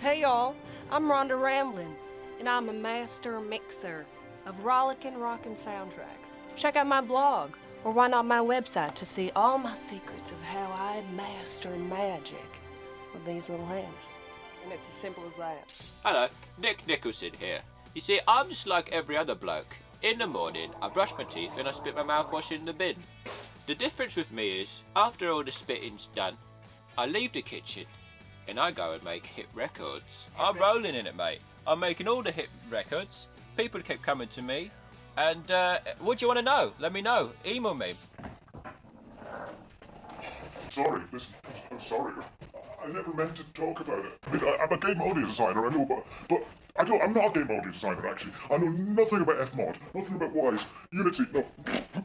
Hey y'all, I'm Rhonda Ramblin', and I'm a master mixer of rollickin' rockin' soundtracks. Check out my blog, or why not my website to see all my secrets of how I master magic with these little hands. And it's as simple as that. Hello, Nick Nicholson here. You see, I'm just like every other bloke. In the morning, I brush my teeth and I spit my mouthwash in the bin. The difference with me is, after all the spitting's done, I leave the kitchen and I go and make hit records. I'm rolling in it, mate. I'm making all the hit records. People keep coming to me. And what do you want to know? Let me know. Email me. Sorry, listen, I'm sorry. I never meant to talk about it. I mean, I'm a game audio designer, I know, but I'm not a game audio designer, actually. I know nothing about Fmod, nothing about Wise, Unity, no,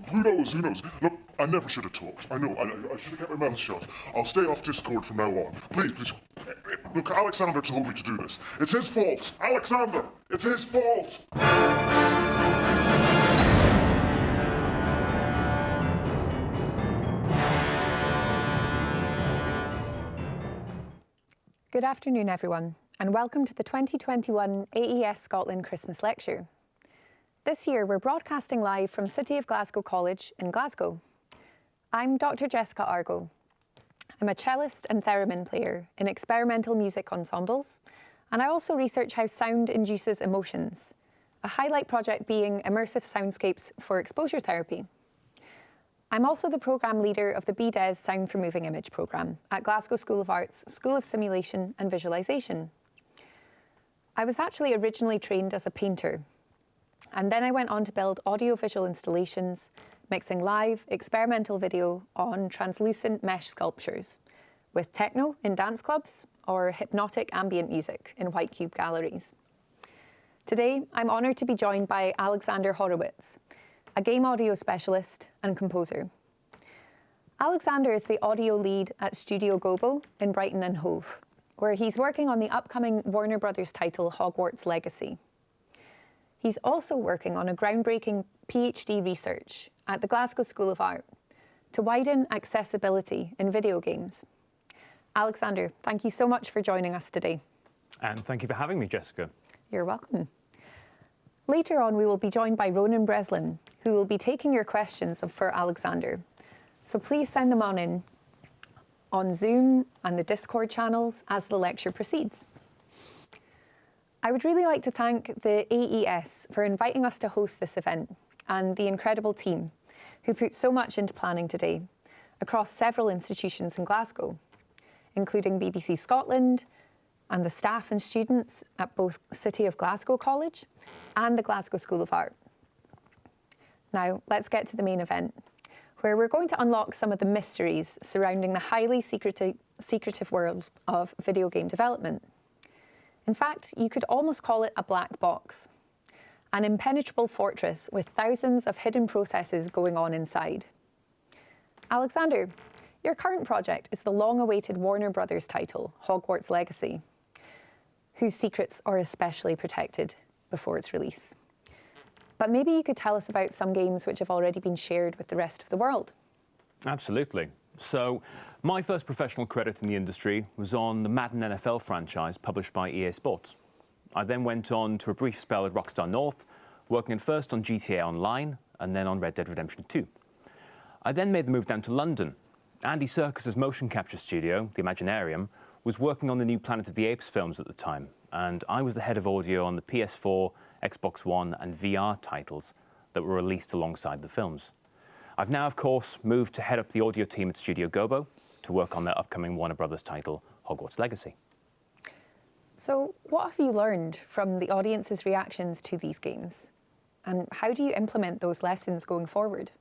who knows? Look, I never should have talked. I know, I should have kept my mouth shut. I'll stay off Discord from now on. Please. Look, Alexander told me to do this. It's his fault. Alexander, it's his fault. Good afternoon, everyone, and welcome to the 2021 AES Scotland Christmas Lecture. This year, we're broadcasting live from City of Glasgow College in Glasgow. I'm Dr. Jessica Argo. I'm a cellist and theremin player in experimental music ensembles, and I also research how sound induces emotions, a highlight project being immersive soundscapes for exposure therapy. I'm also the programme leader of the BDes Sound for Moving Image programme at Glasgow School of Arts, School of Simulation and Visualisation. I was actually originally trained as a painter, and then I went on to build audiovisual installations, mixing live, experimental video on translucent mesh sculptures, with techno in dance clubs or hypnotic ambient music in white cube galleries. Today, I'm honoured to be joined by Alexander Horowitz, a game audio specialist and composer. Alexander is the audio lead at Studio Gobo in Brighton and Hove, where he's working on the upcoming Warner Brothers title Hogwarts Legacy. He's also working on a groundbreaking PhD research at the Glasgow School of Art to widen accessibility in video games. Alexander, thank you so much for joining us today. And thank you for having me, Jessica. You're welcome. Later on, we will be joined by Ronan Breslin, who will be taking your questions for Alexander. So please send them on Zoom and the Discord channels as the lecture proceeds. I would really like to thank the AES for inviting us to host this event and the incredible team who put so much into planning today across several institutions in Glasgow, including BDes Scotland, and the staff and students at both City of Glasgow College and the Glasgow School of Art. Now, let's get to the main event, where we're going to unlock some of the mysteries surrounding the highly secretive world of video game development. In fact, you could almost call it a black box, an impenetrable fortress with thousands of hidden processes going on inside. Alexander, your current project is the long-awaited Warner Brothers title, Hogwarts Legacy, whose secrets are especially protected before its release. But maybe you could tell us about some games which have already been shared with the rest of the world. Absolutely. So, my first professional credit in the industry was on the Madden NFL franchise published by EA Sports. I then went on to a brief spell at Rockstar North, working at first on GTA Online and then on Red Dead Redemption 2. I then made the move down to London. Andy Serkis's motion capture studio, the Imaginarium, was working on the new Planet of the Apes films at the time, and I was the head of audio on the PS4, Xbox One and VR titles that were released alongside the films. I've now, of course, moved to head up the audio team at Studio Gobo to work on their upcoming Warner Brothers title, Hogwarts Legacy. So what have you learned from the audience's reactions to these games? And how do you implement those lessons going forward?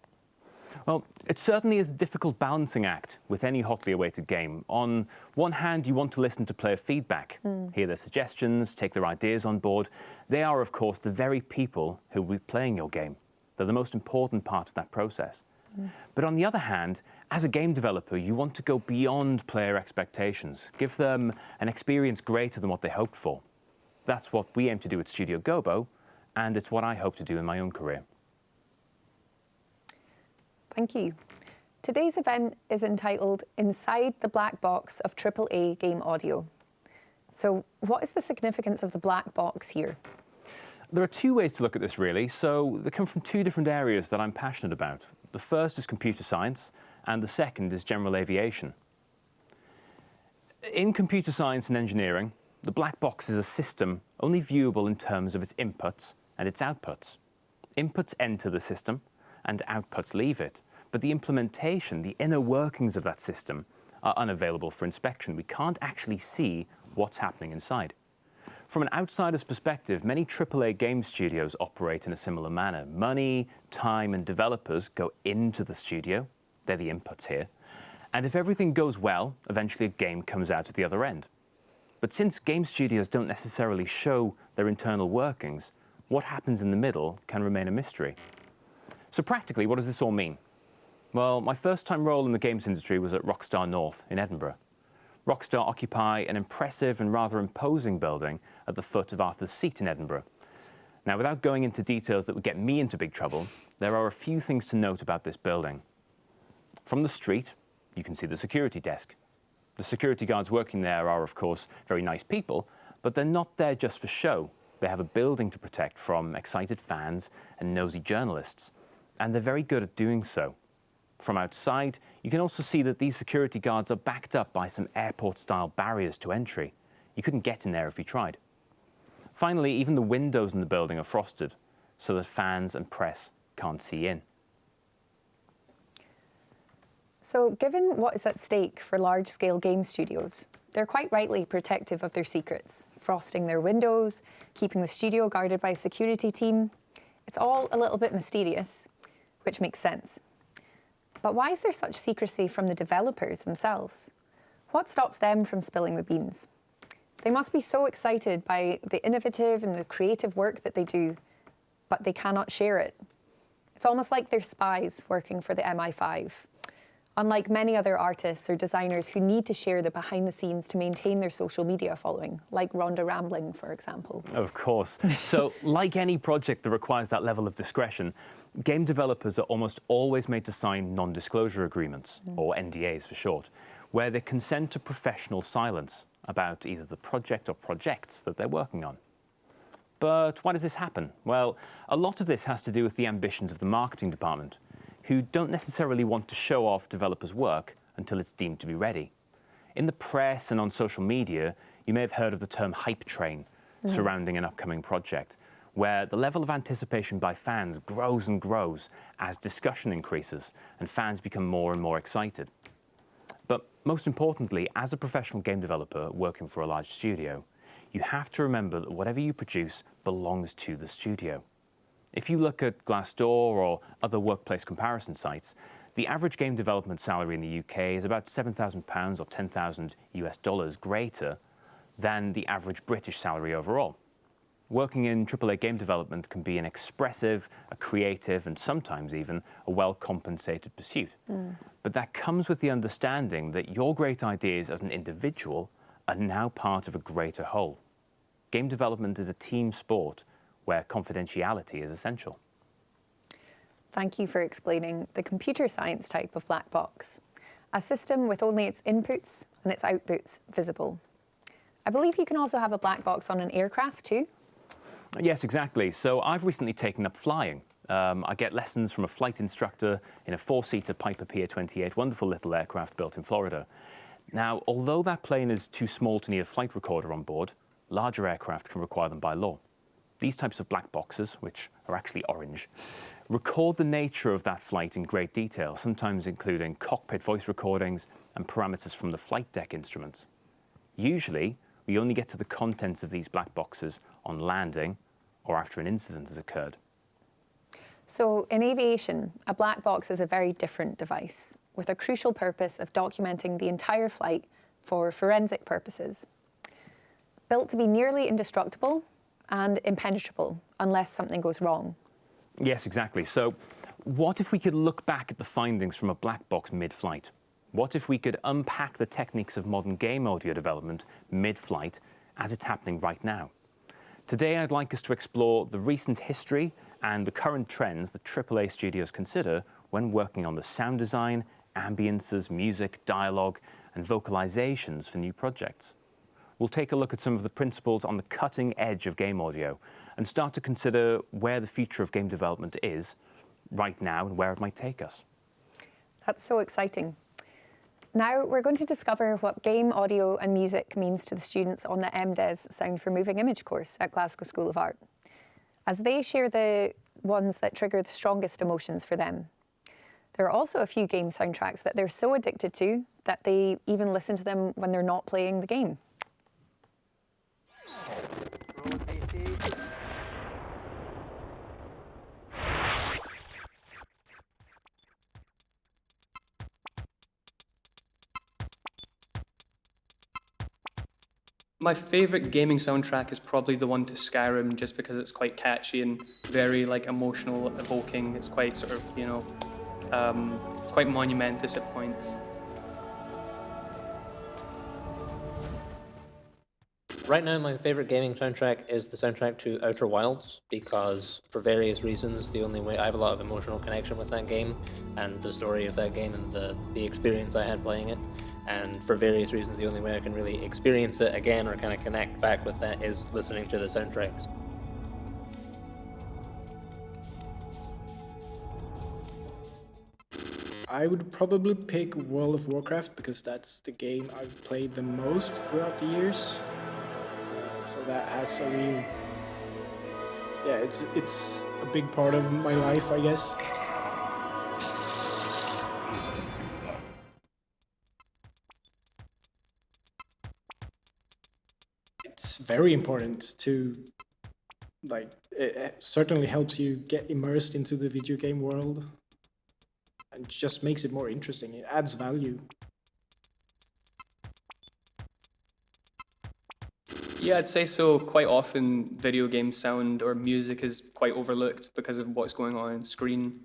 Well, it certainly is a difficult balancing act with any hotly awaited game. On one hand, you want to listen to player feedback, hear their suggestions, take their ideas on board. They are, of course, the very people who will be playing your game. They're the most important part of that process. But on the other hand, as a game developer, you want to go beyond player expectations, give them an experience greater than what they hoped for. That's what we aim to do at Studio Gobo, and it's what I hope to do in my own career. Thank you. Today's event is entitled Inside the Black Box of AAA Game Audio. So what is the significance of the black box here? There are two ways to look at this, really. So they come from two different areas that I'm passionate about. The first is computer science, and the second is general aviation. In computer science and engineering, the black box is a system only viewable in terms of its inputs and its outputs. Inputs enter the system, and outputs leave it. But the implementation, the inner workings of that system, are unavailable for inspection. We can't actually see what's happening inside. From an outsider's perspective, many AAA game studios operate in a similar manner. Money, time, and developers go into the studio. They're the inputs here. And if everything goes well, eventually a game comes out at the other end. But since game studios don't necessarily show their internal workings, what happens in the middle can remain a mystery. So practically, what does this all mean? Well, my first time role in the games industry was at Rockstar North in Edinburgh. Rockstar occupy an impressive and rather imposing building at the foot of Arthur's Seat in Edinburgh. Now, without going into details that would get me into big trouble, there are a few things to note about this building. From the street, you can see the security desk. The security guards working there are, of course, very nice people, but they're not there just for show. They have a building to protect from excited fans and nosy journalists, and they're very good at doing so. From outside, you can also see that these security guards are backed up by some airport-style barriers to entry. You couldn't get in there if you tried. Finally, even the windows in the building are frosted, so that fans and press can't see in. So given what is at stake for large-scale game studios, they're quite rightly protective of their secrets, frosting their windows, keeping the studio guarded by a security team. It's all a little bit mysterious, which makes sense. But why is there such secrecy from the developers themselves? What stops them from spilling the beans? They must be so excited by the innovative and the creative work that they do, but they cannot share it. It's almost like they're spies working for the MI5. Unlike many other artists or designers who need to share the behind the scenes to maintain their social media following, like Rhonda Rambling, for example. Of course. So, like any project that requires that level of discretion, game developers are almost always made to sign non-disclosure agreements, or NDAs for short, where they consent to professional silence about either the project or projects that they're working on. But why does this happen? Well, a lot of this has to do with the ambitions of the marketing department, who don't necessarily want to show off developers' work until it's deemed to be ready. In the press and on social media, you may have heard of the term hype train surrounding an upcoming project, where the level of anticipation by fans grows and grows as discussion increases and fans become more and more excited. But most importantly, as a professional game developer working for a large studio, you have to remember that whatever you produce belongs to the studio. If you look at Glassdoor or other workplace comparison sites, the average game development salary in the UK is about £7,000 or $10,000 greater than the average British salary overall. Working in AAA game development can be an expressive, a creative, and sometimes even a well-compensated pursuit. But that comes with the understanding that your great ideas as an individual are now part of a greater whole. Game development is a team sport where confidentiality is essential. Thank you for explaining the computer science type of black box, a system with only its inputs and its outputs visible. I believe you can also have a black box on an aircraft too? Yes, exactly. So I've recently taken up flying. I get lessons from a flight instructor in a four-seater Piper PA-28, wonderful little aircraft built in Florida. Now, although that plane is too small to need a flight recorder on board, larger aircraft can require them by law. These types of black boxes, which are actually orange, record the nature of that flight in great detail, sometimes including cockpit voice recordings and parameters from the flight deck instruments. Usually, we only get to the contents of these black boxes on landing or after an incident has occurred. So in aviation, a black box is a very different device with a crucial purpose of documenting the entire flight for forensic purposes. Built to be nearly indestructible and impenetrable unless something goes wrong. Yes, exactly. So what if we could look back at the findings from a black box mid-flight? What if we could unpack the techniques of modern game audio development mid-flight as it's happening right now? Today, I'd like us to explore the recent history and the current trends that AAA studios consider when working on the sound design, ambiences, music, dialogue, and vocalizations for new projects. we'll take a look at some of the principles on the cutting edge of game audio and start to consider where the future of game development is right now and where it might take us. That's so exciting. Now we're going to discover what game audio and music means to the students on the BDes Sound for Moving Image course at Glasgow School of Art, as they share the ones that trigger the strongest emotions for them. There are also a few game soundtracks that they're so addicted to that they even listen to them when they're not playing the game. My favourite gaming soundtrack is probably the one to Skyrim, just because it's quite catchy and very emotional, evoking. It's quite sort of, quite monumentous at points. Right now, my favorite gaming soundtrack is the soundtrack to Outer Wilds, because for various reasons, the only way I have a lot of emotional connection with that game and the story of that game and the experience I had playing it. And for various reasons, the only way I can really experience it again or kind of connect back with that is listening to the soundtracks. I would probably pick World of Warcraft because that's the game I've played the most throughout the years. So that has a real, it's a big part of my life, I guess. It's very important to, it certainly helps you get immersed into the video game world and just makes it more interesting. It adds value. Yeah, I'd say so. Quite often, video game sound or music is quite overlooked because of what's going on screen.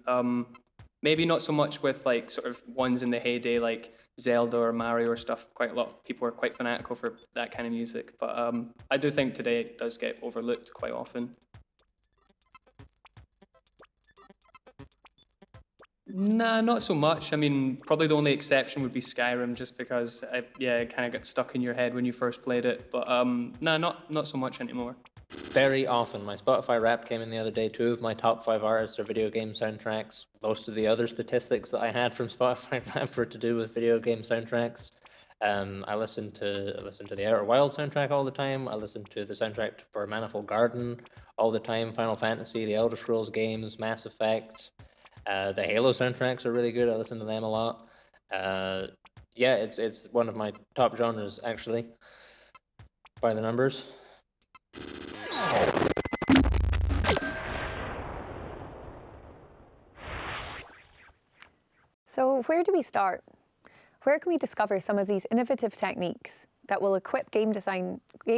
Maybe not so much with sort of ones in the heyday like Zelda or Mario or stuff. Quite a lot of people are quite fanatical for that kind of music, but I do think today it does get overlooked quite often. Nah, not so much. I mean, probably the only exception would be Skyrim, just because it kind of got stuck in your head when you first played it. But nah, not so much anymore. Very often. My Spotify Wrapped came in the other day. 2 of my top 5 artists are video game soundtracks. Most of the other statistics that I had from Spotify Wrapped were to do with video game soundtracks. I listen to the Outer Wilds soundtrack all the time. I listen to the soundtrack for Manifold Garden all the time. Final Fantasy, the Elder Scrolls games, Mass Effect. The Halo soundtracks are really good. I listen to them a lot. It's one of my top genres, actually, by the numbers. So where do we start? Where can we discover some of these innovative techniques that will equip game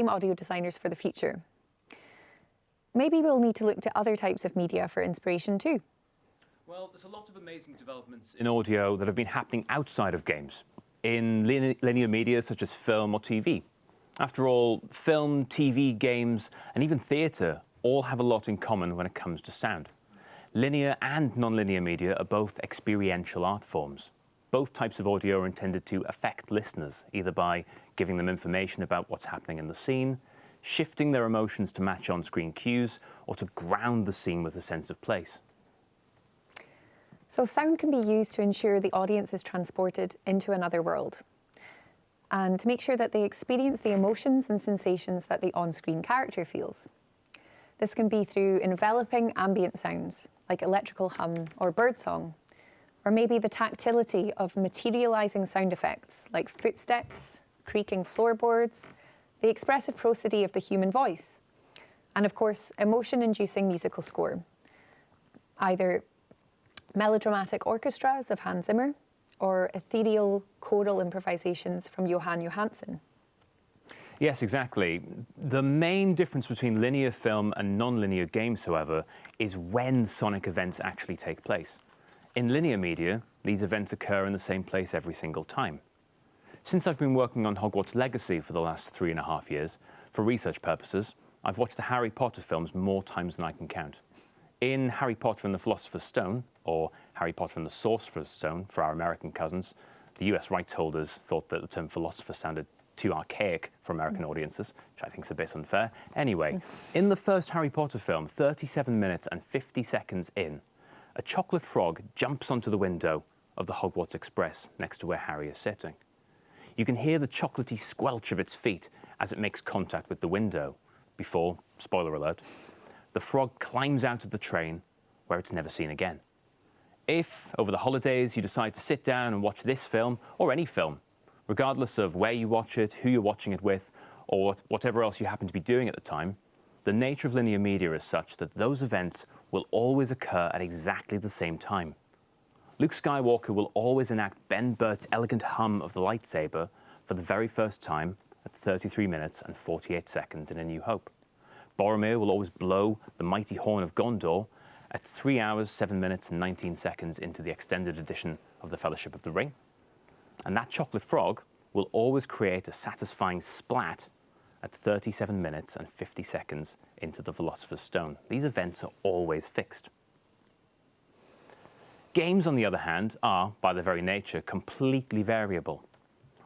audio designers for the future? Maybe we'll need to look to other types of media for inspiration too. Well, there's a lot of amazing developments in audio that have been happening outside of games, in linear media such as film or TV. After all, film, TV, games, and even theatre all have a lot in common when it comes to sound. Linear and non-linear media are both experiential art forms. Both types of audio are intended to affect listeners, either by giving them information about what's happening in the scene, shifting their emotions to match on-screen cues, or to ground the scene with a sense of place. So sound can be used to ensure the audience is transported into another world and to make sure that they experience the emotions and sensations that the on-screen character feels. This can be through enveloping ambient sounds like electrical hum or birdsong, or maybe the tactility of materializing sound effects like footsteps, creaking floorboards, the expressive prosody of the human voice, and of course, emotion-inducing musical score, either melodramatic orchestras of Hans Zimmer or ethereal choral improvisations from Johann Johansson. Yes, exactly. The main difference between linear film and non-linear games, however, is when sonic events actually take place. In linear media, these events occur in the same place every single time. Since I've been working on Hogwarts Legacy for the last 3.5 years, for research purposes, I've watched the Harry Potter films more times than I can count. In Harry Potter and the Philosopher's Stone, or Harry Potter and the Sorcerer's Stone for our American cousins, the US rights holders thought that the term philosopher sounded too archaic for American audiences, which I think is a bit unfair. Anyway, in the first Harry Potter film, 37 minutes and 50 seconds in, a chocolate frog jumps onto the window of the Hogwarts Express next to where Harry is sitting. You can hear the chocolatey squelch of its feet as it makes contact with the window before, spoiler alert, the frog climbs out of the train where it's never seen again. If, over the holidays, you decide to sit down and watch this film, or any film, regardless of where you watch it, who you're watching it with, or whatever else you happen to be doing at the time, the nature of linear media is such that those events will always occur at exactly the same time. Luke Skywalker will always enact Ben Burtt's elegant hum of the lightsaber for the very first time at 33 minutes and 48 seconds in A New Hope. Boromir will always blow the mighty horn of Gondor at 3 hours, 7 minutes and 19 seconds into the extended edition of The Fellowship of the Ring. And that chocolate frog will always create a satisfying splat at 37 minutes and 50 seconds into The Philosopher's Stone. These events are always fixed. Games, on the other hand, are, by their very nature, completely variable.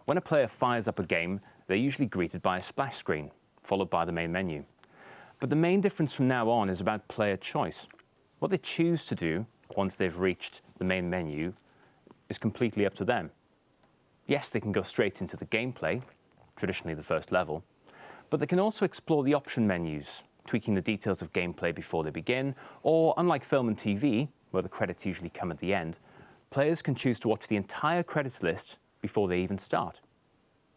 When a player fires up a game, they're usually greeted by a splash screen, followed by the main menu. But the main difference from now on is about player choice. What they choose to do once they've reached the main menu is completely up to them. Yes, they can go straight into the gameplay, traditionally the first level, but they can also explore the option menus, tweaking the details of gameplay before they begin, or unlike film and TV, where the credits usually come at the end, players can choose to watch the entire credits list before they even start.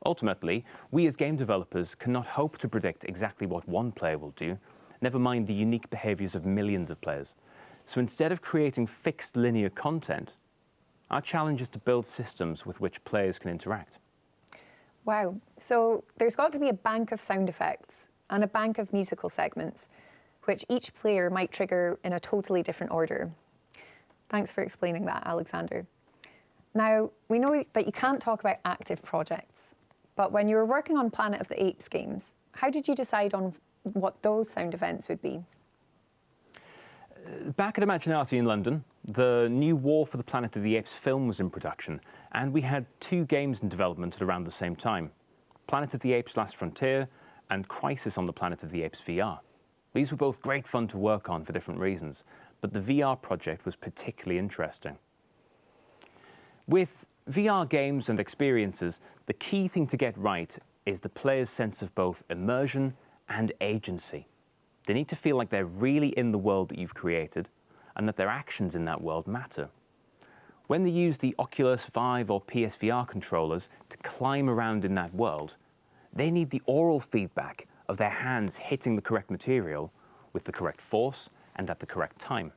Ultimately, we as game developers cannot hope to predict exactly what one player will do, never mind the unique behaviors of millions of players. So instead of creating fixed linear content, our challenge is to build systems with which players can interact. Wow. So there's got to be a bank of sound effects and a bank of musical segments, which each player might trigger in a totally different order. Thanks for explaining that, Alexander. Now, we know that you can't talk about active projects, but when you were working on Planet of the Apes games, how did you decide on what those sound events would be? Back at Imaginati in London, the new War for the Planet of the Apes film was in production, and we had 2 games in development at around the same time, Planet of the Apes Last Frontier and Crisis on the Planet of the Apes VR. These were both great fun to work on for different reasons, but the VR project was particularly interesting. With VR games and experiences, the key thing to get right is the player's sense of both immersion and agency. They need to feel like they're really in the world that you've created and that their actions in that world matter. When they use the Oculus 5 or PSVR controllers to climb around in that world, they need the oral feedback of their hands hitting the correct material with the correct force and at the correct time.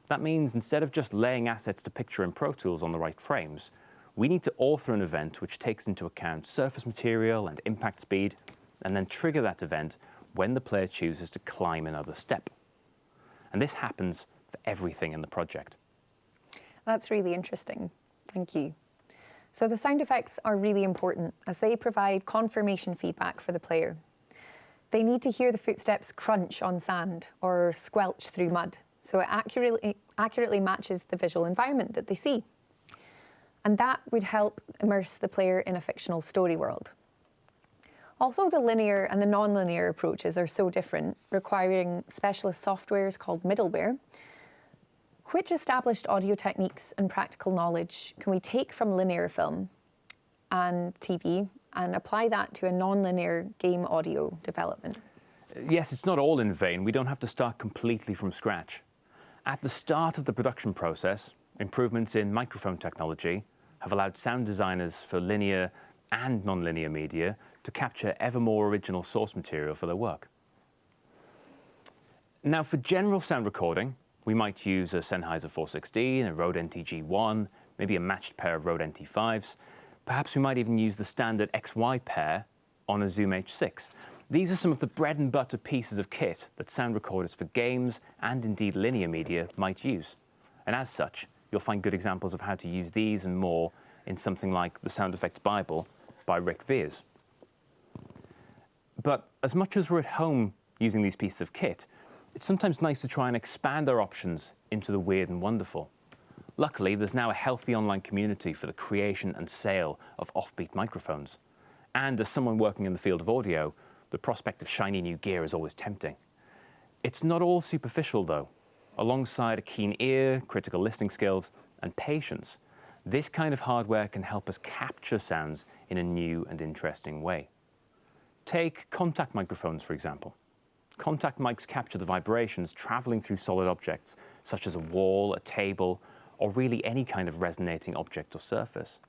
That means instead of just laying assets to picture in Pro Tools on the right frames, we need to author an event which takes into account surface material and impact speed, and then trigger that event when the player chooses to climb another step. And this happens for everything in the project. That's really interesting. Thank you. So the sound effects are really important as they provide confirmation feedback for the player. They need to hear the footsteps crunch on sand or squelch through mud, so it accurately matches the visual environment that they see. And that would help immerse the player in a fictional story world. Although the linear and the non-linear approaches are so different, requiring specialist softwares called middleware, which established audio techniques and practical knowledge can we take from linear film and TV and apply that to a non-linear game audio development? Yes, it's not all in vain. We don't have to start completely from scratch. At the start of the production process, improvements in microphone technology have allowed sound designers for linear and non-linear media to capture ever more original source material for their work. Now, for general sound recording, we might use a Sennheiser 416, a Rode NTG1, maybe a matched pair of Rode NT5s. Perhaps we might even use the standard XY pair on a Zoom H6. These are some of the bread and butter pieces of kit that sound recorders for games and indeed linear media might use. And as such, you'll find good examples of how to use these and more in something like the Sound Effects Bible by Rick Veers. But as much as we're at home using these pieces of kit, it's sometimes nice to try and expand our options into the weird and wonderful. Luckily, there's now a healthy online community for the creation and sale of offbeat microphones. And as someone working in the field of audio, the prospect of shiny new gear is always tempting. It's not all superficial though. Alongside a keen ear, critical listening skills, and patience, this kind of hardware can help us capture sounds in a new and interesting way. Take contact microphones, for example. Contact mics capture the vibrations traveling through solid objects, such as a wall, a table, or really any kind of resonating object or surface.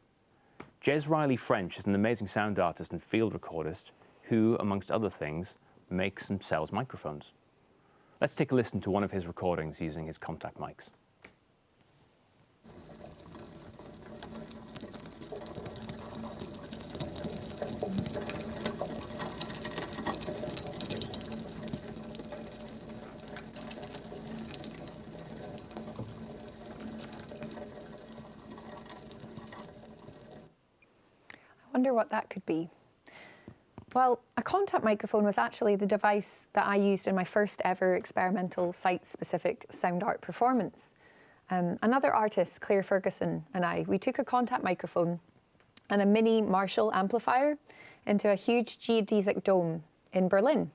Jez Riley French is an amazing sound artist and field recordist who, amongst other things, makes and sells microphones. Let's take a listen to one of his recordings using his contact mics. I wonder what that could be. Well, a contact microphone was actually the device that I used in my first ever experimental site-specific sound art performance. Another artist, Claire Ferguson, and we took a contact microphone and a mini Marshall amplifier into a huge geodesic dome in Berlin.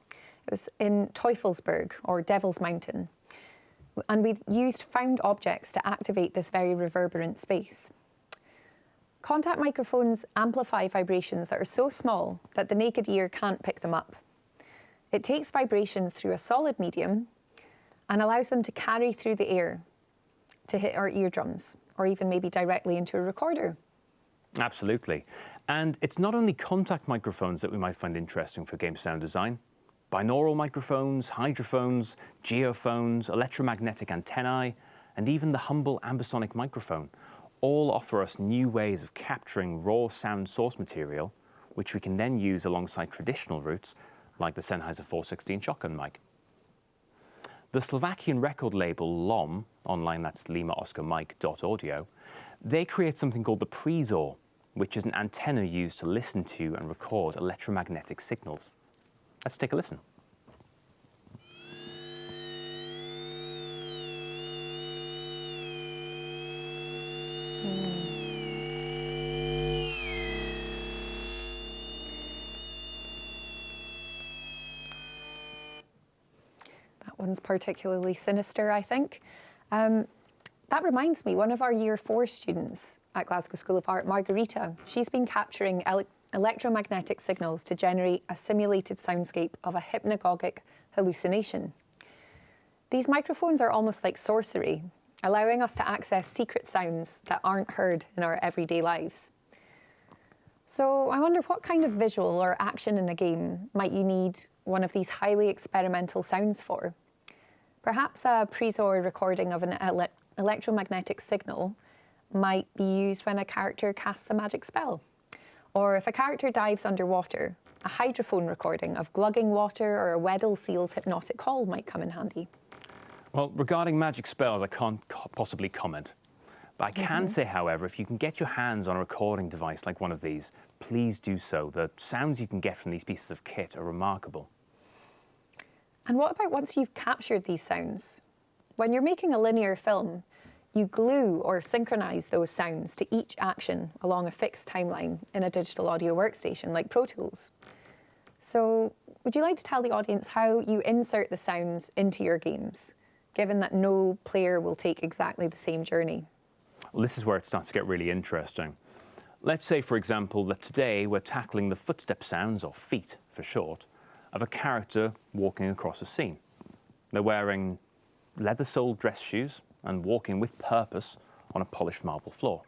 It was in Teufelsberg, or Devil's Mountain. And we used found objects to activate this very reverberant space. Contact microphones amplify vibrations that are so small that the naked ear can't pick them up. It takes vibrations through a solid medium and allows them to carry through the air to hit our eardrums, or even maybe directly into a recorder. Absolutely. And it's not only contact microphones that we might find interesting for game sound design. Binaural microphones, hydrophones, geophones, electromagnetic antennae, and even the humble ambisonic microphone all offer us new ways of capturing raw sound source material, which we can then use alongside traditional routes like the Sennheiser 416 shotgun mic. The Slovakian record label LOM, online that's Lima Oscar Mike.audio, they create something called the Prizor, which is an antenna used to listen to and record electromagnetic signals. Let's take a listen. That one's particularly sinister, I think. That reminds me, one of our Year 4 students at Glasgow School of Art, Margarita, she's been capturing electromagnetic signals to generate a simulated soundscape of a hypnagogic hallucination. These microphones are almost like sorcery, allowing us to access secret sounds that aren't heard in our everyday lives. So I wonder what kind of visual or action in a game might you need one of these highly experimental sounds for? Perhaps a Prizor recording of an electromagnetic signal might be used when a character casts a magic spell. Or if a character dives underwater, a hydrophone recording of glugging water or a Weddell seal's hypnotic call might come in handy. Well, regarding magic spells, I can't possibly comment. But I can say, however, if you can get your hands on a recording device like one of these, please do so. The sounds you can get from these pieces of kit are remarkable. And what about once you've captured these sounds? When you're making a linear film, you glue or synchronize those sounds to each action along a fixed timeline in a digital audio workstation like Pro Tools. So would you like to tell the audience how you insert the sounds into your games, given that no player will take exactly the same journey? Well, this is where it starts to get really interesting. Let's say, for example, that today we're tackling the footstep sounds, or feet for short, of a character walking across a scene. They're wearing leather-soled dress shoes and walking with purpose on a polished marble floor.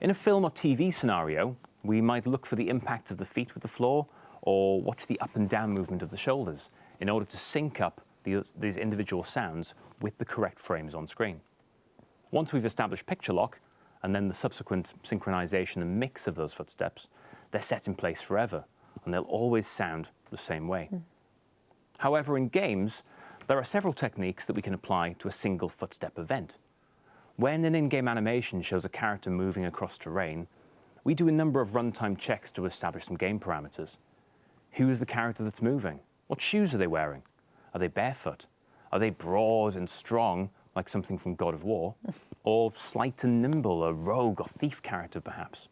In a film or TV scenario, we might look for the impact of the feet with the floor or watch the up and down movement of the shoulders in order to sync up these individual sounds with the correct frames on screen. Once we've established picture lock and then the subsequent synchronization and mix of those footsteps, they're set in place forever and they'll always sound the same way. However, in games, there are several techniques that we can apply to a single footstep event. When an in-game animation shows a character moving across terrain, we do a number of runtime checks to establish some game parameters. Who is the character that's moving? What shoes are they wearing? Are they barefoot? Are they broad and strong, like something from God of War? Or slight and nimble, a rogue or thief character perhaps?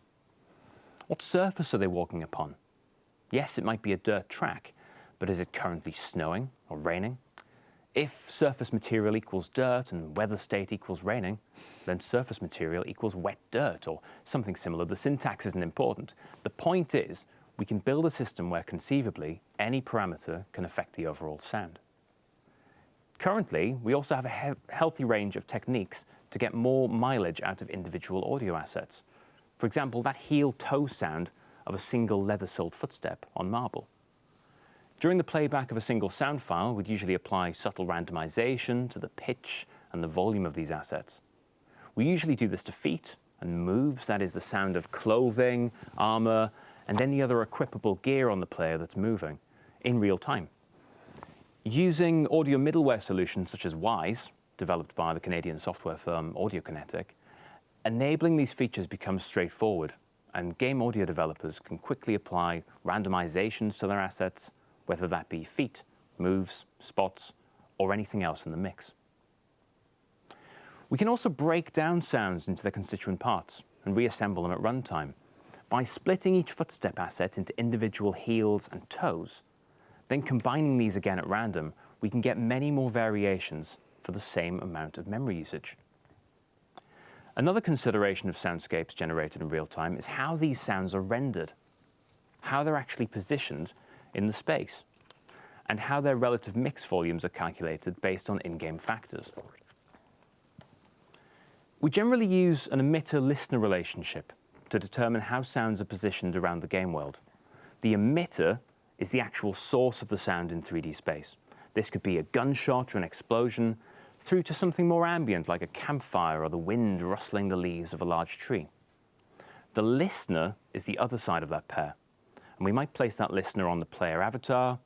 What surface are they walking upon? Yes, it might be a dirt track, but is it currently snowing or raining? If surface material equals dirt and weather state equals raining, then surface material equals wet dirt or something similar. The syntax isn't important. The point is, we can build a system where conceivably any parameter can affect the overall sound. Currently, we also have a healthy range of techniques to get more mileage out of individual audio assets. For example, that heel-toe sound of a single leather-soled footstep on marble. During the playback of a single sound file, we'd usually apply subtle randomization to the pitch and the volume of these assets. We usually do this to feet and moves, that is the sound of clothing, armor, and any other equipable gear on the player that's moving in real time. Using audio middleware solutions such as Wise, developed by the Canadian software firm Audiokinetic, enabling these features becomes straightforward, and game audio developers can quickly apply randomizations to their assets, whether that be feet, moves, spots, or anything else in the mix. We can also break down sounds into their constituent parts and reassemble them at runtime. By splitting each footstep asset into individual heels and toes, then combining these again at random, we can get many more variations for the same amount of memory usage. Another consideration of soundscapes generated in real time is how these sounds are rendered, how they're actually positioned in the space, and how their relative mix volumes are calculated based on in-game factors. We generally use an emitter-listener relationship to determine how sounds are positioned around the game world. The emitter is the actual source of the sound in 3D space. This could be a gunshot or an explosion, through to something more ambient like a campfire or the wind rustling the leaves of a large tree. The listener is the other side of that pair, and we might place that listener on the player avatar,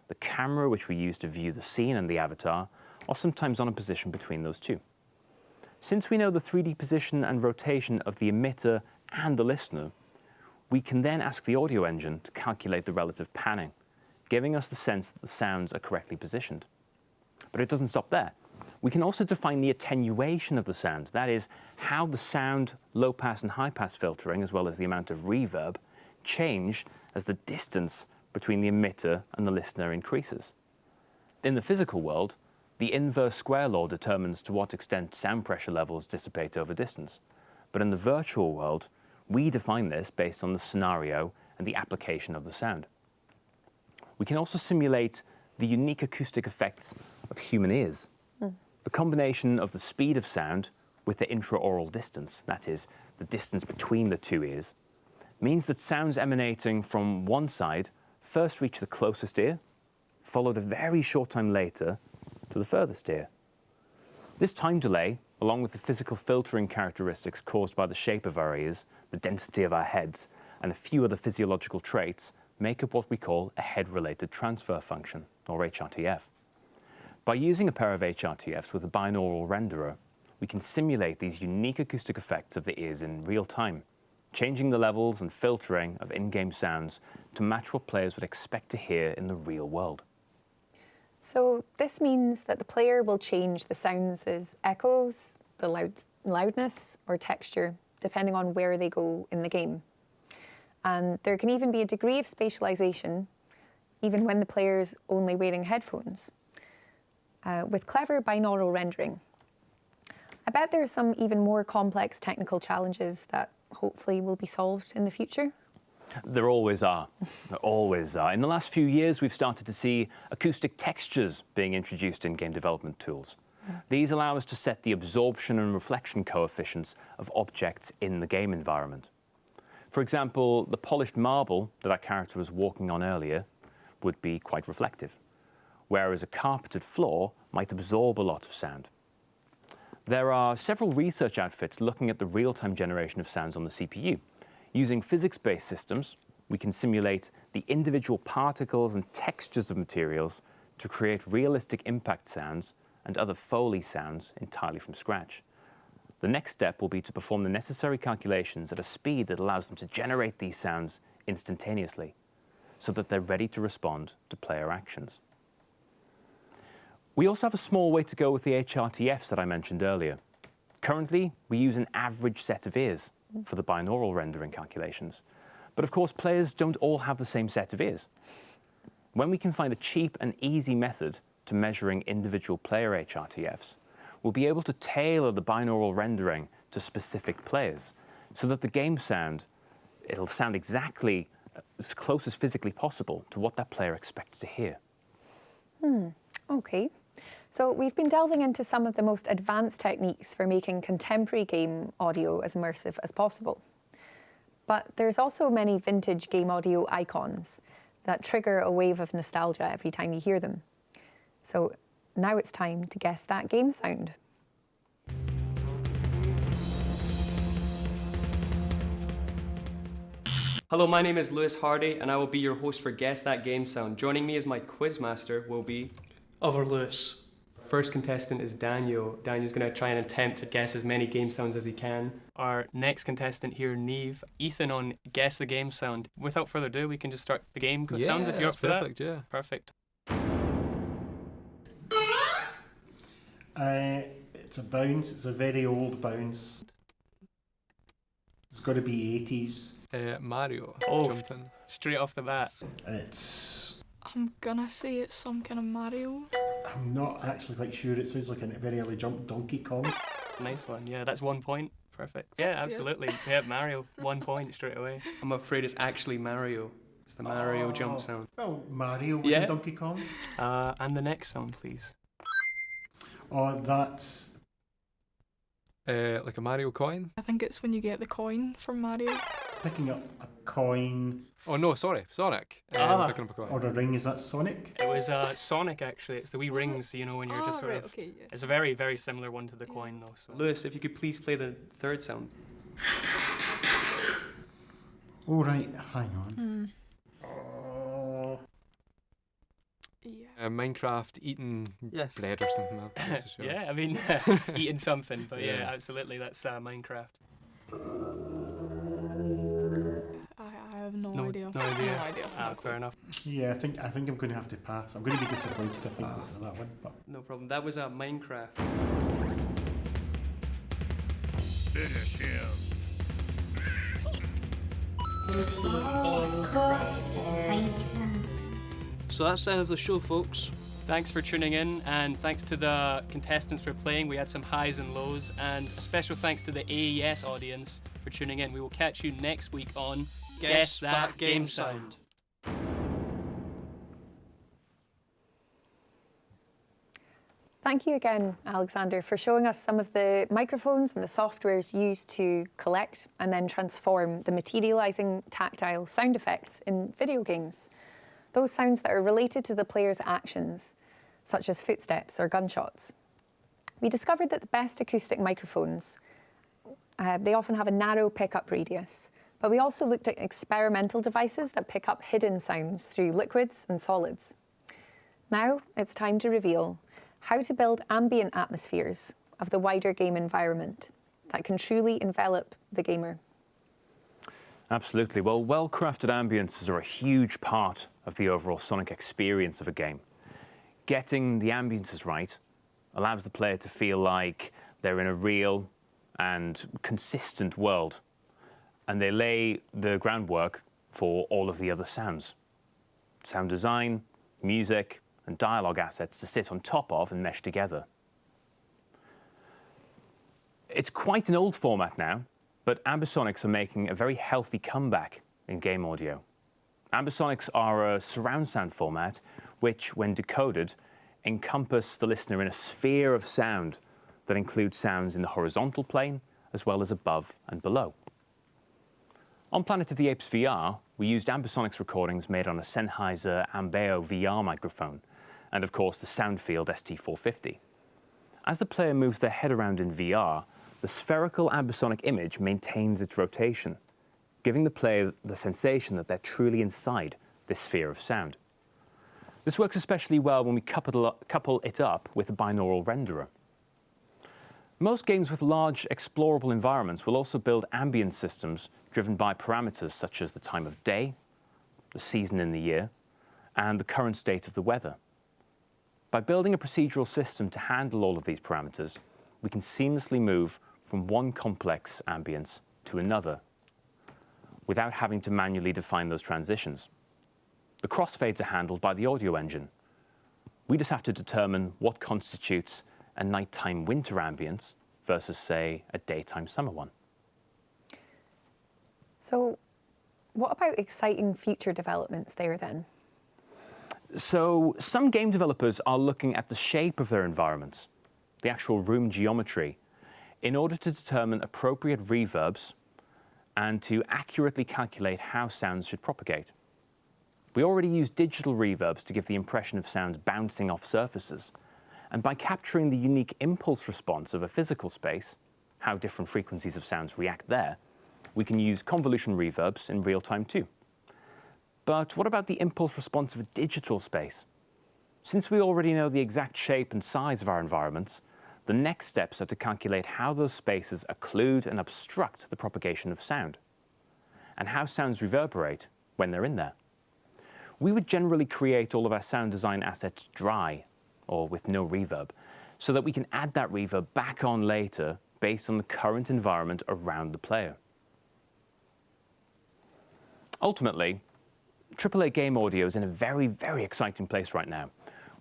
the camera which we use to view the scene and the avatar, or sometimes on a position between those two. Since we know the 3D position and rotation of the emitter and the listener, we can then ask the audio engine to calculate the relative panning, giving us the sense that the sounds are correctly positioned. But it doesn't stop there. We can also define the attenuation of the sound, that is, how the sound, low-pass and high-pass filtering, as well as the amount of reverb, change as the distance between the emitter and the listener increases. In the physical world, the inverse square law determines to what extent sound pressure levels dissipate over distance. But in the virtual world, we define this based on the scenario and the application of the sound. We can also simulate the unique acoustic effects of human ears. The combination of the speed of sound with the intraoral distance, that is, the distance between the two ears, means that sounds emanating from one side first reach the closest ear, followed a very short time later to the furthest ear. This time delay, along with the physical filtering characteristics caused by the shape of our ears, the density of our heads, and a few other physiological traits, make up what we call a head-related transfer function, or HRTF. By using a pair of HRTFs with a binaural renderer, we can simulate these unique acoustic effects of the ears in real time, changing the levels and filtering of in-game sounds to match what players would expect to hear in the real world. So this means that the player will change the sounds as echoes, the loudness, or texture, depending on where they go in the game. And there can even be a degree of spatialization, even when the player's only wearing headphones. With clever binaural rendering. I bet there are some even more complex technical challenges that hopefully will be solved in the future. There always are. There always are. In the last few years, we've started to see acoustic textures being introduced in game development tools. These allow us to set the absorption and reflection coefficients of objects in the game environment. For example, the polished marble that our character was walking on earlier would be quite reflective, whereas a carpeted floor might absorb a lot of sound. There are several research outfits looking at the real-time generation of sounds on the CPU. Using physics-based systems, we can simulate the individual particles and textures of materials to create realistic impact sounds and other Foley sounds entirely from scratch. The next step will be to perform the necessary calculations at a speed that allows them to generate these sounds instantaneously, so that they're ready to respond to player actions. We also have a small way to go with the HRTFs that I mentioned earlier. Currently, we use an average set of ears for the binaural rendering calculations. But of course, players don't all have the same set of ears. When we can find a cheap and easy method to measuring individual player HRTFs, we'll be able to tailor the binaural rendering to specific players so that the game sound, it'll sound exactly as close as physically possible to what that player expects to hear. Okay. So we've been delving into some of the most advanced techniques for making contemporary game audio as immersive as possible. But there's also many vintage game audio icons that trigger a wave of nostalgia every time you hear them. So now it's time to guess that game sound. Hello, my name is Lewis Hardy, and I will be your host for Guess That Game Sound. Joining me as my quizmaster will be... Other Lewis. First contestant is Daniel. Daniel's going to try and attempt to guess as many game sounds as he can. Our next contestant here, Neve. Ethan on Guess the Game Sound. Without further ado, we can just start the game. Sounds if you're up for perfect, that. yeah. Perfect. It's a bounce. It's a very old bounce. It's got to be 80s. Mario. Oh, Jumping. straight off the bat. It's... I'm gonna say it's some kind of Mario. I'm not actually quite sure. It sounds like a very early jump Donkey Kong. Nice one. Yeah, that's 1 point. Perfect. Yeah, absolutely. Yeah, Mario. 1 point straight away. I'm afraid it's actually Mario. It's the Mario jump sound. Well, Mario was in Donkey Kong. And the next sound, please. Oh, that's... Like a Mario coin? I think it's when you get the coin from Mario. Picking up a coin. Oh no, sorry, Sonic. Picking up a coin. Or a ring, is that Sonic? It was Sonic, actually. It's the wee rings, you know, when you're just sort right, of... okay, yeah. It's a very, very similar one to the coin, though. So. Lewis, if you could please play the third sound. Oh, right, hang on. Yeah. Minecraft eating bread or something. I'm not so sure. Yeah, I mean, eating something, but yeah, absolutely, that's Minecraft. I have no idea. No idea. No idea. Fair enough. Yeah, I think I'm going to have to pass. I'm going to be disappointed if I go for that one. But... No problem. That was Minecraft. Finish him. So that's the end of the show, folks. Thanks for tuning in, and thanks to the contestants for playing. We had some highs and lows, and a special thanks to the AES audience for tuning in. We will catch you next week on Guess That Game Sound. Thank you again, Alexander, for showing us some of the microphones and the softwares used to collect and then transform the materializing tactile sound effects in video games. Those sounds that are related to the player's actions, such as footsteps or gunshots. We discovered that the best acoustic microphones, they often have a narrow pickup radius, but we also looked at experimental devices that pick up hidden sounds through liquids and solids. Now it's time to reveal how to build ambient atmospheres of the wider game environment that can truly envelop the gamer. Absolutely. Well, well-crafted ambiences are a huge part of the overall sonic experience of a game. Getting the ambiences right allows the player to feel like they're in a real and consistent world, and they lay the groundwork for all of the other sounds. Sound design, music, and dialogue assets to sit on top of and mesh together. It's quite an old format now, but ambisonics are making a very healthy comeback in game audio. Ambisonics are a surround sound format which, when decoded, encompass the listener in a sphere of sound that includes sounds in the horizontal plane as well as above and below. On Planet of the Apes VR, we used ambisonics recordings made on a Sennheiser Ambeo VR microphone and, of course, the Soundfield ST450. As the player moves their head around in VR, the spherical ambisonic image maintains its rotation, giving the player the sensation that they're truly inside this sphere of sound. This works especially well when we couple it up with a binaural renderer. Most games with large explorable environments will also build ambient systems driven by parameters such as the time of day, the season in the year, and the current state of the weather. By building a procedural system to handle all of these parameters, we can seamlessly move from one complex ambience to another. without having to manually define those transitions. The crossfades are handled by the audio engine. We just have to determine what constitutes a nighttime winter ambience versus, say, a daytime summer one. So what about exciting future developments there then? So some game developers are looking at the shape of their environments, the actual room geometry, in order to determine appropriate reverbs and to accurately calculate how sounds should propagate. We already use digital reverbs to give the impression of sounds bouncing off surfaces. And by capturing the unique impulse response of a physical space, how different frequencies of sounds react there, we can use convolution reverbs in real time too. But what about the impulse response of a digital space? Since we already know the exact shape and size of our environments, the next steps are to calculate how those spaces occlude and obstruct the propagation of sound, and how sounds reverberate when they're in there. We would generally create all of our sound design assets dry, or with no reverb, so that we can add that reverb back on later based on the current environment around the player. Ultimately, AAA game audio is in a very, very exciting place right now.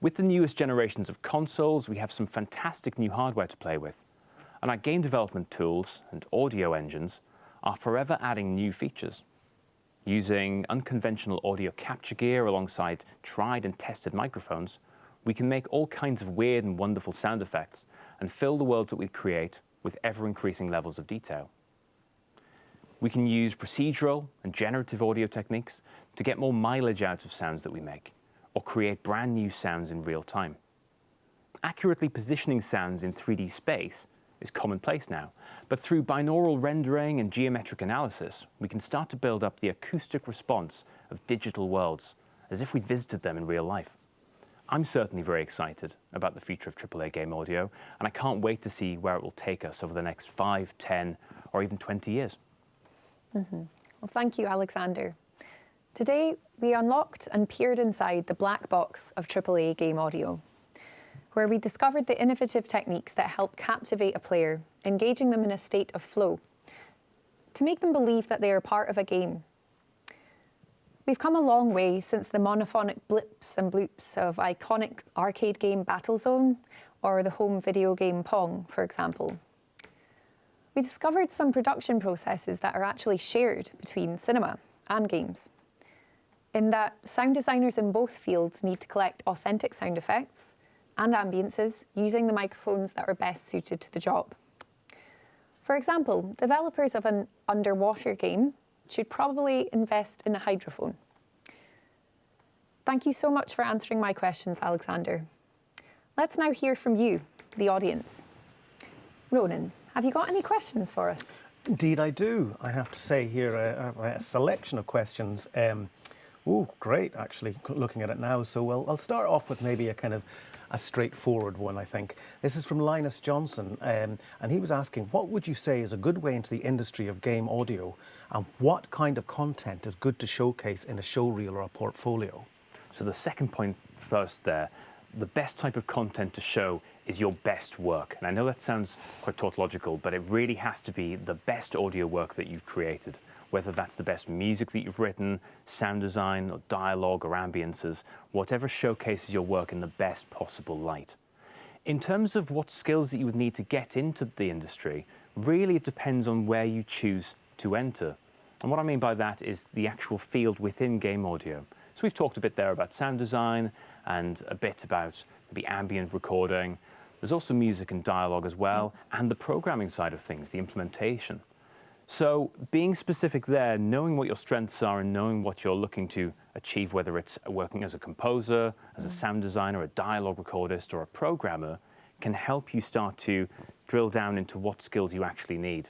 With the newest generations of consoles, we have some fantastic new hardware to play with, and our game development tools and audio engines are forever adding new features. Using unconventional audio capture gear alongside tried and tested microphones, we can make all kinds of weird and wonderful sound effects and fill the worlds that we create with ever-increasing levels of detail. We can use procedural and generative audio techniques to get more mileage out of sounds that we make, or create brand new sounds in real time. Accurately positioning sounds in 3D space is commonplace now, but through binaural rendering and geometric analysis, we can start to build up the acoustic response of digital worlds as if we'd visited them in real life. I'm certainly very excited about the future of AAA game audio, and I can't wait to see where it will take us over the next 5, 10, or even 20 years. Well, thank you, Alexander. Today, we unlocked and peered inside the black box of AAA game audio, where we discovered the innovative techniques that help captivate a player, engaging them in a state of flow, to make them believe that they are part of a game. We've come a long way since the monophonic blips and bloops of iconic arcade game Battlezone or the home video game Pong, for example. We discovered some production processes that are actually shared between cinema and games, in that sound designers in both fields need to collect authentic sound effects and ambiences using the microphones that are best suited to the job. For example, developers of an underwater game should probably invest in a hydrophone. Thank you so much for answering my questions, Alexander. Let's now hear from you, the audience. Ronan, have you got any questions for us? Indeed I do. I have to say here a selection of questions. Oh, great, actually, looking at it now. So I'll start off with maybe a kind of a straightforward one, I think. This is from Linus Johnson, and he was asking, what would you say is a good way into the industry of game audio, and what kind of content is good to showcase in a showreel or a portfolio? So the second point first there, the best type of content to show is your best work. And I know that sounds quite tautological, but it really has to be the best audio work that you've created, whether that's the best music that you've written, sound design, or dialogue, or ambiences, whatever showcases your work in the best possible light. In terms of what skills that you would need to get into the industry, really it depends on where you choose to enter. And what I mean by that is the actual field within game audio. So we've talked a bit there about sound design and a bit about the ambient recording. There's also music and dialogue as well, and the programming side of things, the implementation. So being specific there, knowing what your strengths are and knowing what you're looking to achieve, whether it's working as a composer, as a sound designer, a dialogue recordist, or a programmer, can help you start to drill down into what skills you actually need,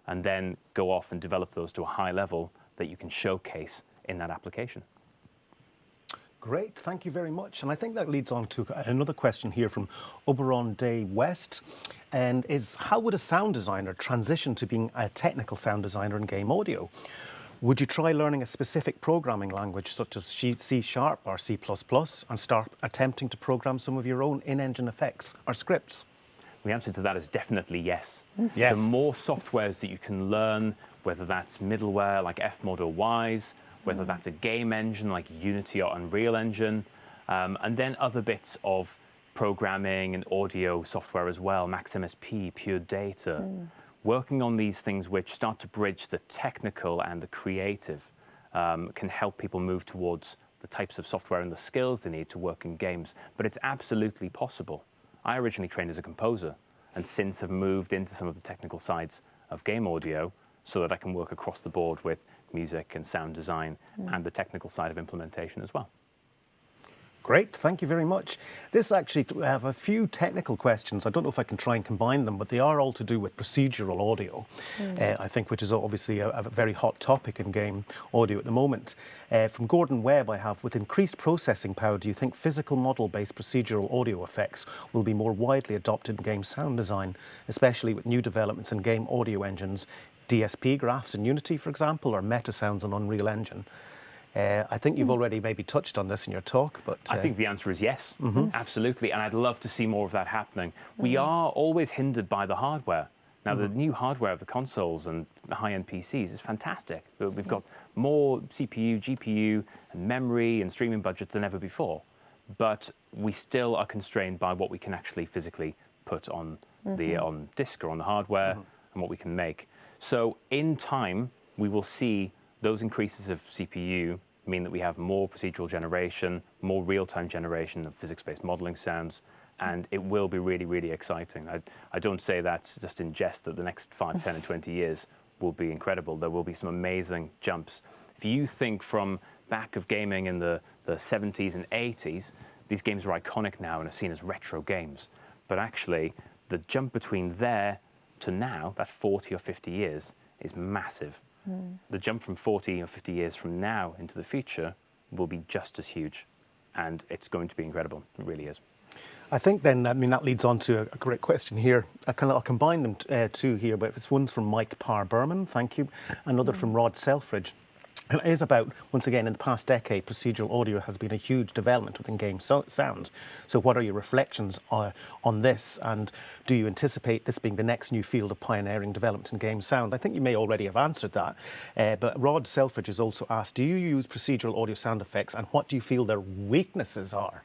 and then go off and develop those to a high level that you can showcase in that application. Great, thank you very much. And I think that leads on to another question here from Oberon Day West, and is how would a sound designer transition to being a technical sound designer in game audio? Would you try learning a specific programming language such as C# or C++ and start attempting to program some of your own in-engine effects or scripts? The answer to that is definitely yes. Yes. The more softwares that you can learn, whether that's middleware like Fmod or Wise, whether that's a game engine like Unity or Unreal Engine, and then other bits of programming and audio software as well, MaxMSP, Pure Data, working on these things which start to bridge the technical and the creative can help people move towards the types of software and the skills they need to work in games. But it's absolutely possible. I originally trained as a composer and since have moved into some of the technical sides of game audio so that I can work across the board with music and sound design and the technical side of implementation as well. Great, thank you very much. This actually, we have a few technical questions. I don't know if I can try and combine them, but they are all to do with procedural audio, I think, which is obviously a very hot topic in game audio at the moment. From Gordon Webb, I have, with increased processing power, do you think physical model-based procedural audio effects will be more widely adopted in game sound design, especially with new developments in game audio engines, DSP graphs in Unity, for example, or meta sounds in Unreal Engine? I think you've already maybe touched on this in your talk, but... I think the answer is yes, absolutely, and I'd love to see more of that happening. We are always hindered by the hardware. Now, the new hardware of the consoles and high-end PCs is fantastic. We've got more CPU, GPU, and memory and streaming budgets than ever before, but we still are constrained by what we can actually physically put on the on disk or on the hardware and what we can make. So in time, we will see those increases of CPU mean that we have more procedural generation, more real-time generation of physics-based modeling sounds, and it will be really, really exciting. I don't say that just in jest, that the next 5, 10, and 20 years will be incredible. There will be some amazing jumps. If you think from back of gaming in the 70s and 80s, these games are iconic now and are seen as retro games. But actually, the jump between there to now, that 40 or 50 years, is massive. The jump from 40 or 50 years from now into the future will be just as huge, and it's going to be incredible. It really is. I think then, I mean, that leads on to a great question here. I'll combine them two here, but it's one's from Mike Parr-Berman, thank you, another from Rod Selfridge. And it is about, once again, in the past decade, procedural audio has been a huge development within game sound. So what are your reflections on this? And do you anticipate this being the next new field of pioneering development in game sound? I think you may already have answered that. But Rod Selfridge has also asked, do you use procedural audio sound effects and what do you feel their weaknesses are?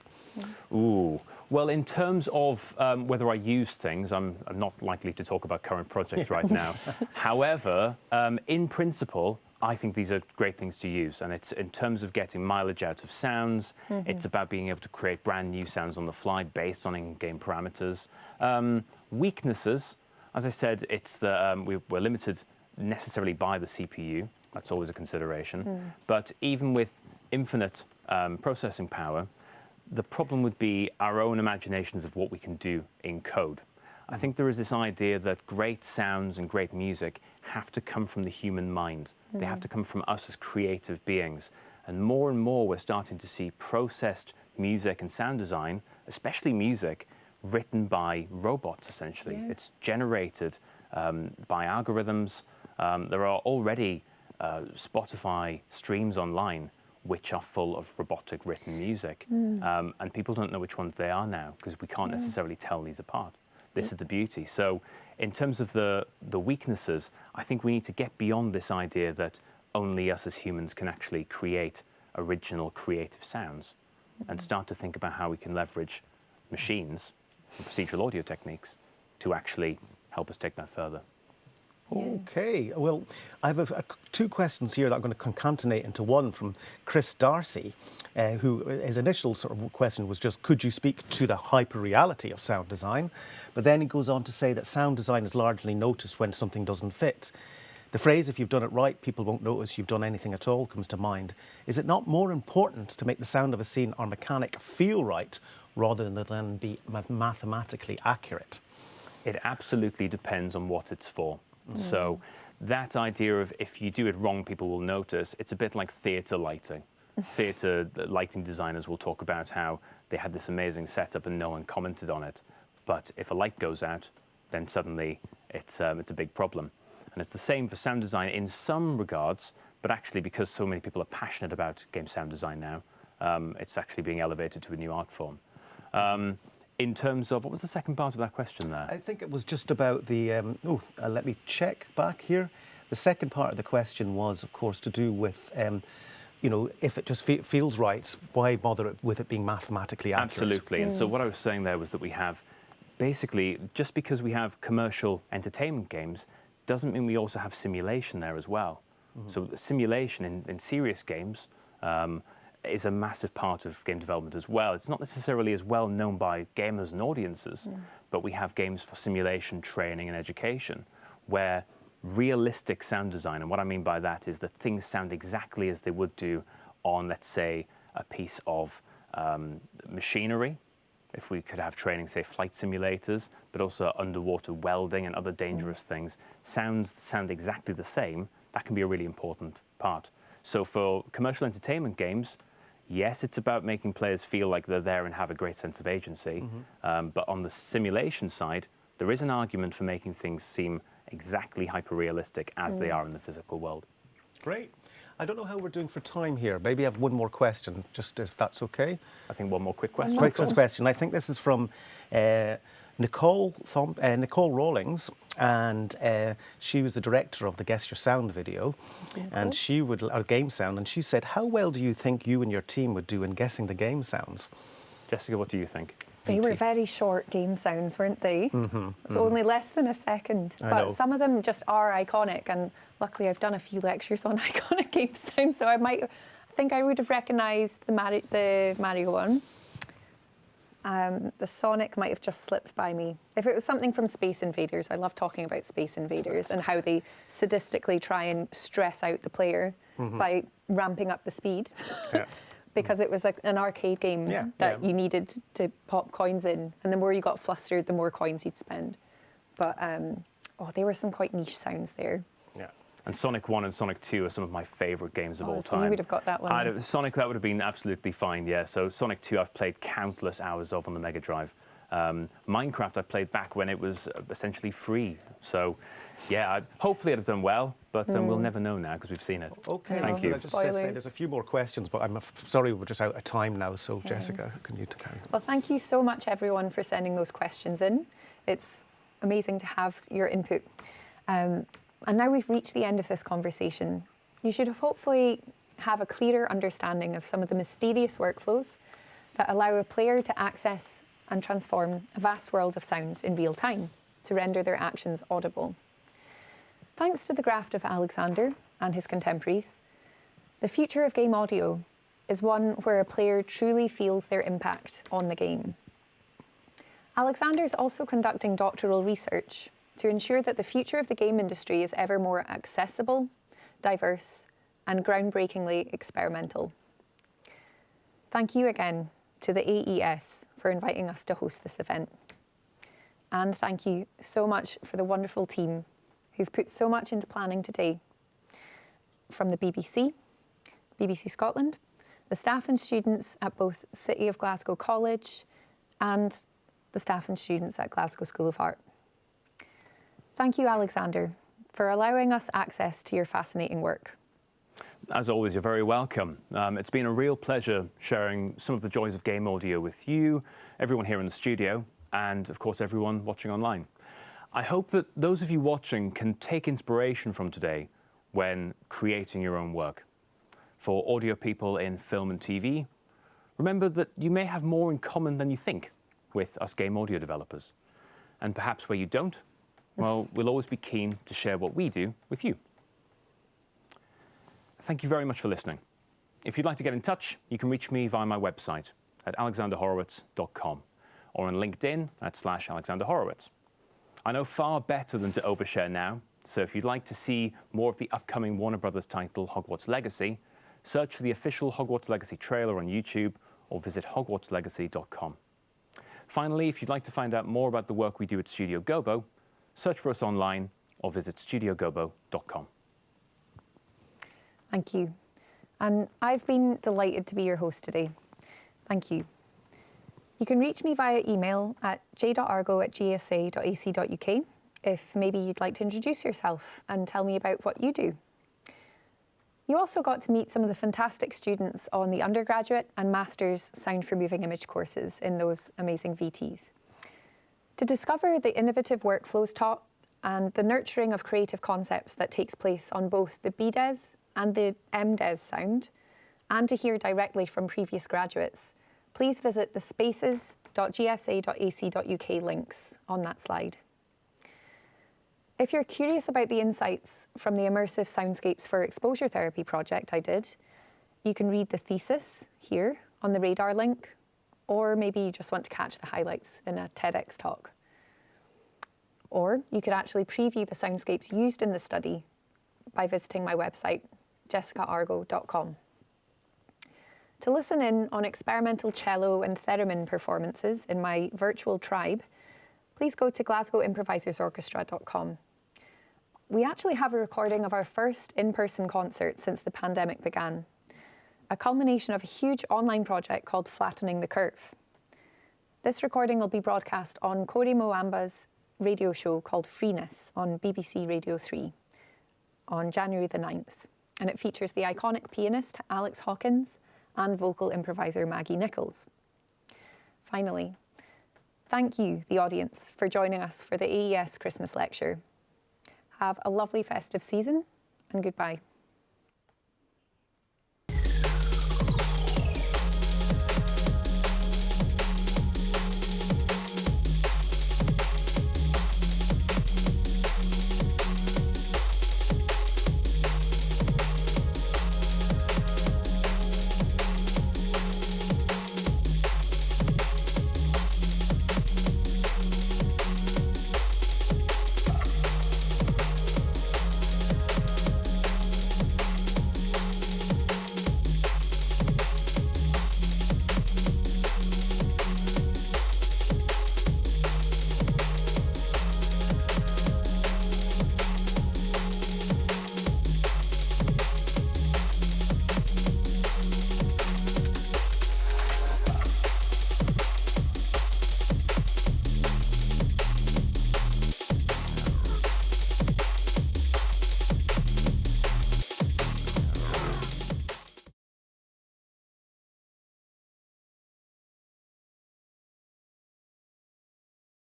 Ooh, well, in terms of whether I use things, I'm not likely to talk about current projects right now. However, in principle, I think these are great things to use, and it's in terms of getting mileage out of sounds. It's about being able to create brand new sounds on the fly based on in-game parameters. Weaknesses, as I said, it's the we're limited necessarily by the CPU. That's always a consideration. But even with infinite processing power, the problem would be our own imaginations of what we can do in code. I think there is this idea that great sounds and great music have to come from the human mind. They have to come from us as creative beings. And more we're starting to see processed music and sound design, especially music, written by robots, essentially. It's generated by algorithms. There are already Spotify streams online which are full of robotic written music. And people don't know which ones they are now because we can't necessarily tell these apart. This is the beauty. So in terms of the weaknesses, I think we need to get beyond this idea that only us as humans can actually create original creative sounds and start to think about how we can leverage machines and procedural audio techniques to actually help us take that further. Okay, well, I have two questions here that I'm going to concatenate into one from Chris Darcy, who his initial sort of question was just, could you speak to the hyper-reality of sound design? But then he goes on to say that sound design is largely noticed when something doesn't fit. The phrase, if you've done it right, people won't notice you've done anything at all, comes to mind. Is it not more important to make the sound of a scene or mechanic feel right rather than be mathematically accurate? It absolutely depends on what it's for. So that idea of if you do it wrong, people will notice, it's a bit like theatre lighting. Theatre lighting designers will talk about how they had this amazing setup and no one commented on it. But if a light goes out, then suddenly it's a big problem. And it's the same for sound design in some regards, but actually because so many people are passionate about game sound design now, it's actually being elevated to a new art form. In terms of, what was the second part of that question there? I think it was just about the, let me check back here. The second part of the question was, of course, to do with, if it just feels right, why bother with it being mathematically accurate? Absolutely. And so what I was saying there was that we have, basically, just because we have commercial entertainment games, doesn't mean we also have simulation there as well. So simulation in serious games is a massive part of game development as well. It's not necessarily as well known by gamers and audiences, but we have games for simulation, training and education, where realistic sound design, and what I mean by that is that things sound exactly as they would do on, let's say, a piece of machinery. If we could have training, say, flight simulators, but also underwater welding and other dangerous things, sounds sound exactly the same, that can be a really important part. So for commercial entertainment games, yes, it's about making players feel like they're there and have a great sense of agency. But on the simulation side, there is an argument for making things seem exactly hyper-realistic as they are in the physical world. Great. I don't know how we're doing for time here. Maybe I have one more question, just if that's okay. I think one more quick question. Quick question. I think this is from Nicole Rawlings, and she was the director of the Guess Your Sound video, and she would, or game sound, and she said, how well do you think you and your team would do in guessing the game sounds? Jessica, what do you think? They were very short game sounds, weren't they? So only less than a second. But some of them just are iconic, and luckily I've done a few lectures on iconic game sounds, so I think I would have recognised the Mario one. The Sonic might have just slipped by me. If it was something from Space Invaders, I love talking about Space Invaders and how they sadistically try and stress out the player by ramping up the speed. Because it was like an arcade game that you needed to pop coins in, and the more you got flustered, the more coins you'd spend. But there were some quite niche sounds there. Yeah. And Sonic 1 and Sonic 2 are some of my favourite games of all so time. You would have got that one. Sonic, that would have been absolutely fine, yeah. So Sonic 2 I've played countless hours of on the Mega Drive. Minecraft I played back when it was essentially free. So, yeah, hopefully I'd have done well, but we'll never know now because we've seen it. Okay, thank you. Just say there's a few more questions, but I'm sorry we're just out of time now. So, Jessica, can you carry on? Well, thank you so much, everyone, for sending those questions in. It's amazing to have your input. And now we've reached the end of this conversation. You should hopefully have a clearer understanding of some of the mysterious workflows that allow a player to access and transform a vast world of sounds in real time to render their actions audible. Thanks to the graft of Alexander and his contemporaries, the future of game audio is one where a player truly feels their impact on the game. Alexander is also conducting doctoral research to ensure that the future of the game industry is ever more accessible, diverse, and groundbreakingly experimental. Thank you again to the AES for inviting us to host this event. And thank you so much for the wonderful team who've put so much into planning today, from the BBC, BDes Scotland, the staff and students at both City of Glasgow College and the staff and students at Glasgow School of Art. Thank you, Alexander, for allowing us access to your fascinating work. As always, you're very welcome. It's been a real pleasure sharing some of the joys of game audio with you, everyone here in the studio, and of course everyone watching online. I hope that those of you watching can take inspiration from today when creating your own work. For audio people in film and TV, remember that you may have more in common than you think with us game audio developers. And perhaps where you don't, well, we'll always be keen to share what we do with you. Thank you very much for listening. If you'd like to get in touch, you can reach me via my website at alexanderhorowitz.com or on LinkedIn at /AlexanderHorowitz. I know far better than to overshare now, so if you'd like to see more of the upcoming Warner Brothers title Hogwarts Legacy, search for the official Hogwarts Legacy trailer on YouTube or visit hogwartslegacy.com. Finally, if you'd like to find out more about the work we do at Studio Gobo, search for us online or visit studiogobo.com. Thank you. And I've been delighted to be your host today. Thank you. You can reach me via email at j.argo@gsa.ac.uk if maybe you'd like to introduce yourself and tell me about what you do. You also got to meet some of the fantastic students on the undergraduate and master's Sound for Moving Image courses in those amazing VTs. To discover the innovative workflows taught and the nurturing of creative concepts that takes place on both the BDes and the MDes Sound, and to hear directly from previous graduates, please visit the spaces.gsa.ac.uk links on that slide. If you're curious about the insights from the Immersive Soundscapes for Exposure Therapy project I did, you can read the thesis here on the radar link, or maybe you just want to catch the highlights in a TEDx talk. Or you could actually preview the soundscapes used in the study by visiting my website, jessicaargo.com. To listen in on experimental cello and theremin performances in my virtual tribe, please go to glasgowimprovisersorchestra.com. We actually have a recording of our first in-person concert since the pandemic began, a culmination of a huge online project called Flattening the Curve. This recording will be broadcast on Corey Moamba's radio show called Freeness on BBC Radio 3 on January the 9th, and it features the iconic pianist Alex Hawkins and vocal improviser Maggie Nichols. Finally, thank you, the audience, for joining us for the AES Christmas lecture. Have a lovely festive season, and goodbye.